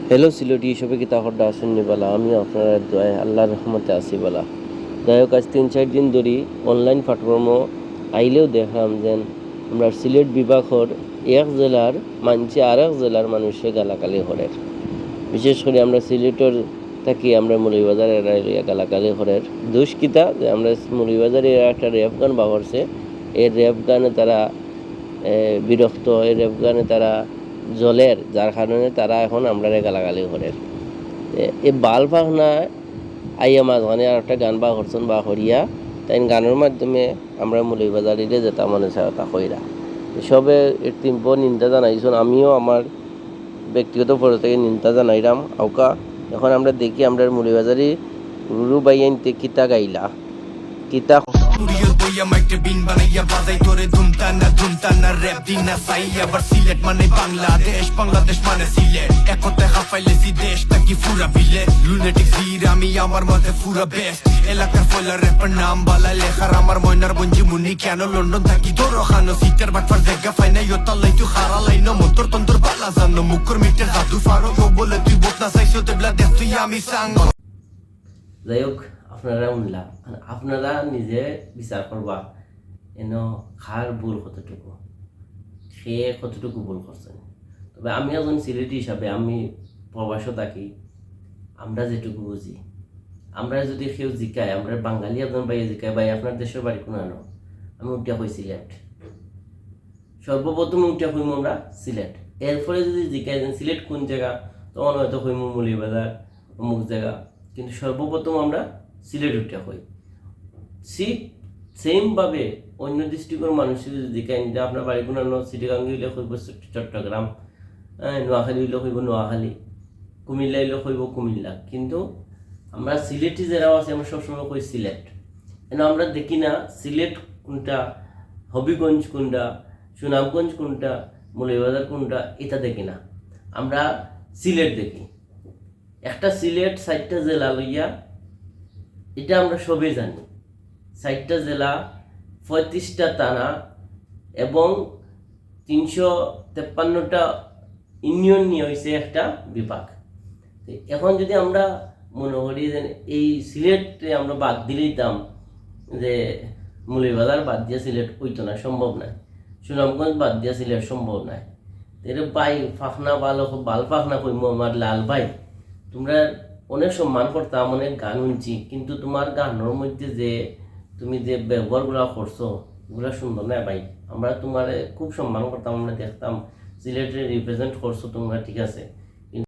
Hello Sylheti সবে কি তাহরটা আসেননি বলা আমি আপনার দোয়ায় আল্লাহর রহমতে আসি বলা যাই হোক আজ 3-4 দিন ধরে অনলাইন প্ল্যাটফর্ম আইলেও দেখলাম যে আমরা সিলেট বিভাগের এক জেলার মানছে আর এক জেলার মানুষে গালাগালি হরের বিশেষ করে আমরা সিলেটের থাকি আমরা মৌলভীবাজার এরিয়া গালাগালি হরের দুষ্কিতা যে আমরা মৌলভীবাজারে একটা র্যাপ গান বাহরছে এই র্যাপ গানে তারা বিরক্ত এই র্যাপ গানে তারা জলের যার কারণে তারা এখন আমরা গালাগালি করে এই বাল পাখনা আইয়া মাঝখানে আর একটা গান বা করছেন বা হরিয়া তাই গানের মাধ্যমে আমরা মৌলভীবাজারিরে যেটা মনে চায় তা কইরা সবে এর তিনপ নিন্দা জানাইছেন আমিও আমার ব্যক্তিগত পর্যায়ে থেকে নিন্দা জানাইলাম আউকা এখন আমরা দেখি আমরা মৌলভীবাজারি রুরু বাইয়াইনতে কিতা গাইলা কিতা Studio বইয়া মাইকে বিন বানাইয়া বাজাই তোরে ধুমতানা র‍্যাপ দিনা সাই আবার সিলেট মানে বাংলাদেশ বাংলাদেশ মানে সিলেট একতে হাফাইলেছি দেশটা কি পুরা বিলেট লুনেটিক জির আমি আমার মতে পুরা বেস্ট এলাকার ফয়লা র্যাপার নাম বালা লেখার আমার ময়নার বঞ্জি মুনি কেন লন্ডন থাকি তোর খানো সিটার বাটফার জায়গা ফাইনা ইয়তাল লাই তুই খারা লাইনো মোটর তন্তর বালা জানো মুখর মিটের জাদু ফারো বলে তুই বোতনা চাইছো তেবলা দেখ তুই আমি সাং যাই হোক আপনারা শুনলাম আপনারা নিজে বিচার করবা এন খার ভুল কতটুকু সে কতটুকু ভুল করছেন তবে আমি একজন সিলেটি হিসাবে আমি প্রবাসও থাকি আমরা যেটুকু বুঝি আমরা যদি কেউ জিকায় আমরা বাঙালি একজন বাইরে জিকায় ভাই আপনার দেশের বাড়ি কোনো আনো আমি উঠিয়া হই সিলেট সর্বপ্রথম উঠিয়া হইম আমরা সিলেট এরপরে যদি জিকায় সিলেট কোন জায়গা তখন হয়তো হইম মৌলভীবাজার অমুক জায়গা কিন্তু সর্বপ্রথম আমরা সিলেট উঠে হই সেমভাবে অন্য ডিস্ট্রিক্টের মানুষের যদি দেখেন যে আপনার বাড়ি কোনো চিটিগাঙ্গি হইলে হইব চট্টগ্রাম, নোয়াখালী হইলে হইব নোয়াখালী, কুমিল্লা হইলে হইব কুমিল্লা, কিন্তু আমরা সিলেটি যারাও আছে আমরা সবসময় কই সিলেট। কেন আমরা দেখি না সিলেট কোনটা, হবিগঞ্জ কোনটা, সুনামগঞ্জ কোনটা, মৌলভীবাজার কোনটা, এটা দেখি না, আমরা সিলেট দেখি। একটা সিলেট 4টা জেলা লইয়া, এটা আমরা সবাই জানি। 4টা জেলা, 35টা থানা এবং 353টা ইউনিয়ন নিয়ে হয়েছে একটা বিভাগ। এখন যদি আমরা মনে করি যে এই সিলেটে আমরা বাদ দিলেই দাম যে মৌলভীবাজার বাদ দিয়া সিলেট হইতো না, সম্ভব নয়। সুনামগঞ্জ বাদ দিয়া সিলেট সম্ভব নয়। এর ভাই ফাখনা বাল ফাখনা কইম আমার লাল ভাই, তোমরা অনেক সম্মান করতাম, অনেক গান শুনছি, কিন্তু তোমার গানের মধ্যে যে তুমি যে ব্যবহারগুলো করছো ওগুলো সুন্দর না ভাই। আমরা তোমার খুব সম্মান করতাম, আমরা দেখতাম সিলেটে রিপ্রেজেন্ট করছো তোমরা, ঠিক আছে।